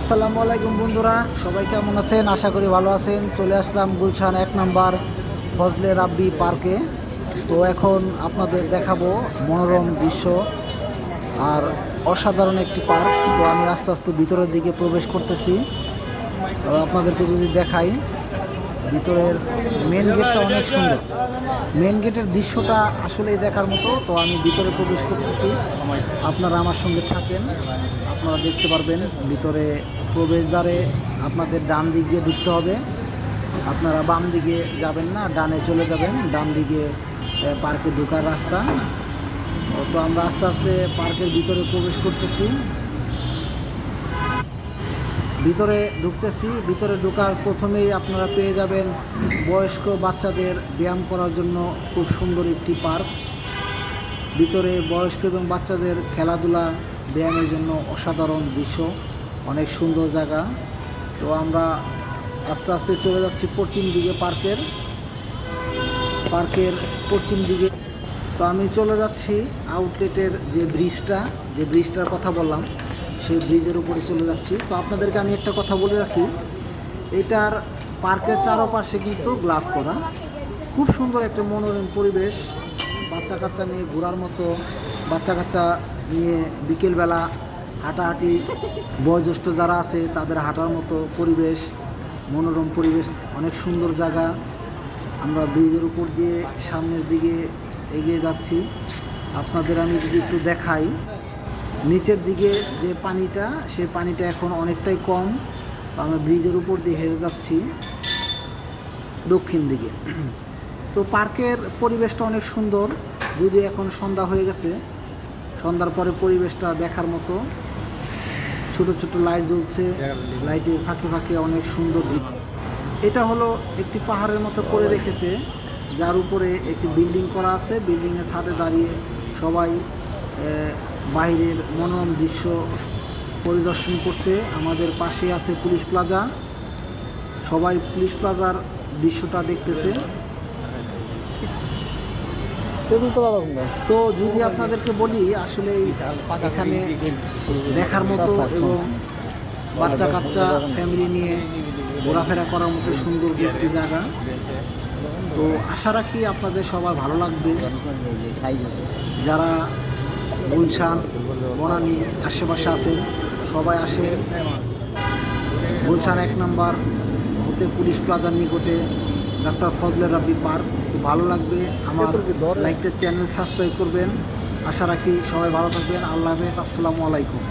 আসসালামু আলাইকুম বন্ধুরা, সবাই কেমন আছেন? আশা করি ভালো আছেন। চলে আসলাম গুলশান 1 নম্বর ফজলে রাব্বি পার্কে। তো এখন আপনাদের দেখাবো মনোরম দৃশ্য আর অসাধারণ একটি পার্ক। তো আমি আস্তে আস্তে ভিতরের দিকে প্রবেশ করতেছি। আপনাদেরকে যদি দেখাই, ভিতরের মেন গেটটা অনেক সুন্দর। মেন গেটের দৃশ্যটা আসলেই দেখার মতো। তো আমি ভিতরে প্রবেশ করতেছি, আপনারা আমার সঙ্গে থাকেন, আপনারা দেখতে পারবেন। ভিতরে প্রবেশদ্বারে আপনাদের ডান দিক দিয়ে ঢুকতে হবে, আপনারা বাম দিকে যাবেন না, ডানে চলে যাবেন। ডান দিকে পার্কে ঢোকার রাস্তা। তো আমরা আস্তে আস্তে পার্কের ভিতরে প্রবেশ করতেছি, ভিতরে ঢুকতেছি। ভিতরে ঢোকার প্রথমেই আপনারা পেয়ে যাবেন বয়স্ক বাচ্চাদের ব্যায়াম করার জন্য খুব সুন্দর একটি পার্ক। ভিতরে বয়স্ক এবং বাচ্চাদের খেলাধুলা ব্যায়ামের জন্য অসাধারণ দৃশ্য, অনেক সুন্দর জায়গা। তো আমরা আস্তে আস্তে চলে যাচ্ছি পশ্চিম দিকে, পার্কের পশ্চিম দিকে। তো আমি চলে যাচ্ছি আউটলেটের যে ব্রিজটার কথা বললাম, সেই ব্রিজের উপরে চলে যাচ্ছি। তো আপনাদেরকে আমি একটা কথা বলে রাখি, এটার পার্কের চারপাশে কিন্তু গ্লাস করা, খুব সুন্দর একটা মনোরম পরিবেশ। বাচ্চা কাচ্চা নিয়ে ঘোরার মতো, বাচ্চা কাচ্চা নিয়ে বিকেলবেলা হাঁটাহাঁটি, বয়োজ্যেষ্ঠ যারা আছে তাদের হাঁটার মতো পরিবেশ, মনোরম পরিবেশ, অনেক সুন্দর জায়গা। আমরা ব্রিজের উপর দিয়ে সামনের দিকে এগিয়ে যাচ্ছি। আপনাদের আমি যদি একটু দেখাই, নিচের দিকে যে পানিটা, সেই পানিটা এখন অনেকটাই কম। তো আমরা ব্রিজের উপর দিয়ে হেঁটে যাচ্ছি দক্ষিণ দিকে। তো পার্কের পরিবেশটা অনেক সুন্দর, যদি এখন সন্ধ্যা হয়ে গেছে। সন্ধ্যার পরে পরিবেশটা দেখার মতো, ছোট ছোট লাইট জ্বলছে, লাইটের ফাঁকে ফাঁকে অনেক সুন্দর দিক। এটা হলো একটি পাহাড়ের মতো করে রেখেছে, যার উপরে একটি বিল্ডিং করা আছে। বিল্ডিংয়ের ছাদে দাঁড়িয়ে সবাই বাইরের মনোরম দৃশ্য পরিদর্শন করছে। আমাদের পাশে আছে পুলিশ প্লাজা, সবাই পুলিশ প্লাজার দৃশ্যটা দেখতেছে। তো যদি আপনাদেরকে বলি, আসলে এখানে দেখার মতো এবং বাচ্চা কাচ্চা ফ্যামিলি নিয়ে ঘোরাফেরা করার মতো সুন্দর একটি জায়গা। তো আশা রাখি আপনাদের সবার ভালো লাগবে। যারা গুলশান, বনানী আশেপাশে আছেন, সবাই আসেন। গুলশান 1 নম্বর হতে পুলিশ প্লাজার নিকটে ডক্টর ফজলে রাব্বি পার্ক। ভালো লাগবে। আমার লাইকটা চ্যানেল সাবস্ক্রাইব করবেন। আশা রাখি সবাই ভালো থাকবেন। আল্লাহ হাফেজ, আসসালামু আলাইকুম।